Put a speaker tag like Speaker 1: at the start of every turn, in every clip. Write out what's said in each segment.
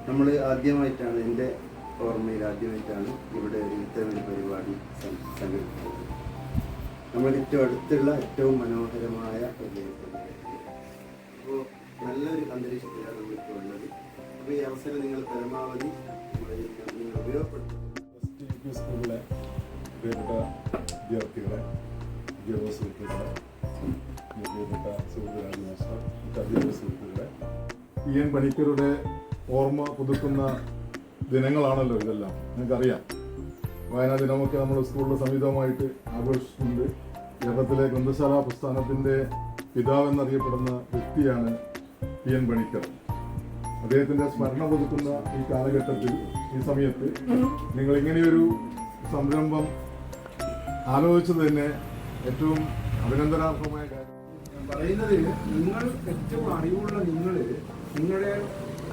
Speaker 1: നമ്മൾ ആദ്യമായിട്ടാണ്, എൻ്റെ ഓർമ്മയിൽ ആദ്യമായിട്ടാണ് ഇവിടെ ഒരു ഇത്തരം പരിപാടി സംഘടിപ്പിച്ചത്. നമ്മുടെ ഏറ്റവും അടുത്തുള്ള ഏറ്റവും മനോഹരമായ ഒരു അപ്പോൾ നല്ലൊരു അന്തരീക്ഷത്തിലാണ് നമ്മളിപ്പോൾ ഉള്ളത്. അപ്പോൾ ഈ അവസരം നിങ്ങൾ പരമാവധി നിങ്ങൾ ഉപയോഗപ്പെടുത്തും.
Speaker 2: സ്കൂളിലെ പ്രിയപ്പെട്ട വിദ്യാർത്ഥികളെ, ഉദ്യോഗ സുഹൃത്തുക്കളെ, പ്രിയപ്പെട്ട സുഹൃത്തുക്കളെ, അധ്യാപക സുഹൃത്തുക്കളെ, PN പണിക്കരുടെ ഓർമ്മ പുതുക്കുന്ന ദിനങ്ങളാണല്ലോ ഇതെല്ലാം. നിങ്ങൾക്കറിയാം, വായനാ ദിനമൊക്കെ നമ്മുടെ സ്കൂളിൽ സംയുക്തമായിട്ട് ആഘോഷിച്ചിട്ടുണ്ട്. കേരളത്തിലെ ഗ്രന്ഥശാല പ്രസ്ഥാനത്തിൻ്റെ പിതാവെന്നറിയപ്പെടുന്ന വ്യക്തിയാണ് PN പണിക്കർ. അദ്ദേഹത്തിൻ്റെ സ്മരണ പുതുക്കുന്ന ഈ കാലഘട്ടത്തിൽ, ഈ സമയത്ത് നിങ്ങളിങ്ങനെയൊരു സംരംഭം ആലോചിച്ചത് തന്നെ ഏറ്റവും അഭിനന്ദനാർഹമായ കാര്യം.
Speaker 3: പറയുന്നത്, നിങ്ങൾ ഏറ്റവും അറിവുള്ള നിങ്ങളുടെ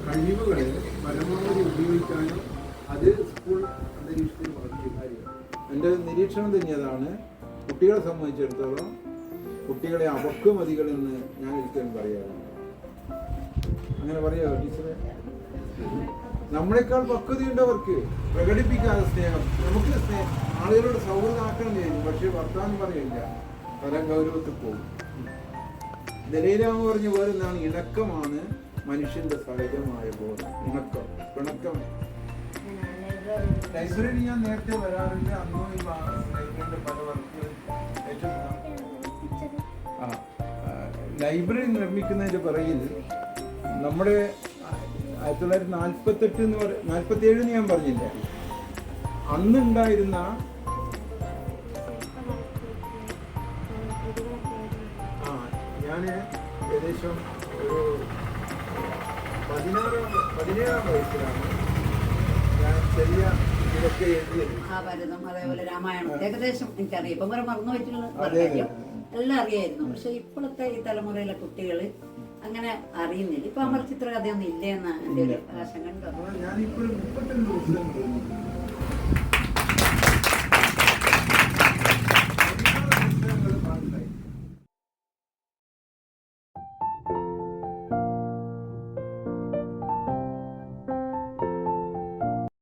Speaker 3: കഴിവുകളെ പരമാവധി ഉപയോഗിക്കാനും അത് സ്കൂൾ അന്തരീക്ഷത്തിൽ വളർത്തിയ കാര്യമാണ്. എൻ്റെ നിരീക്ഷണം തന്നെയതാണ്. കുട്ടികളെ സംബന്ധിച്ചിടത്തോളം കുട്ടികളെ അപക്വമതികളെന്ന് ഞാൻ ഒരിക്കലും പറയാറുണ്ട്. അങ്ങനെ പറയാമോ ടീച്ചറെ? നമ്മളെക്കാൾ പക്വതയുണ്ടവർക്ക് പ്രകടിപ്പിക്കാതെ സ്നേഹം. നമുക്ക് ആളുകളോട് സൗഹൃദമാക്കണം ചെയ്യും, പക്ഷെ വർത്തമാനം പറയില്ല, തരം ഗൗരവത്തിൽ പോകും. ദലൈലാമ പറഞ്ഞ പോലെ എന്താണ്? ഇണക്കമാണ് മനുഷ്യന്റെ സഹജമായ ബോധം. പിണക്കം. ലൈബ്രറി ഞാൻ നേരത്തെ വരാറുണ്ട്. അന്നോ ഈ ലൈബ്രറിയുടെ പല വർക്കുകൾ ലൈബ്രറി നിർമ്മിക്കുന്നതിന്റെ പിറകിൽ നമ്മുടെ 1947 എന്ന് ഞാൻ പറഞ്ഞില്ല, അന്നുണ്ടായിരുന്ന ഞാൻ ഏകദേശം ഒരു 17 വയസ്സിലാണ് ഞാൻ ചെറിയ ഇതൊക്കെ എഴുതിയത്.
Speaker 4: മഹാഭാരതം, അതേപോലെ രാമായണം ഏകദേശം എനിക്കറിയാം. ഇപ്പം വരെ മറന്നു പോയിട്ടുള്ള കാര്യം എല്ലാം അറിയായിരുന്നു. പക്ഷെ ഇപ്പോഴത്തെ ഈ തലമുറയിലെ കുട്ടികൾ അങ്ങനെ അറിയുന്നില്ല. ഇപ്പൊ അമർ ചിത്രകഥയൊന്നും ഇല്ല എന്ന എൻ്റെ ഒരു ആശങ്ക ഉണ്ടോ?
Speaker 3: ഞാനിപ്പോഴും 32 ദിവസം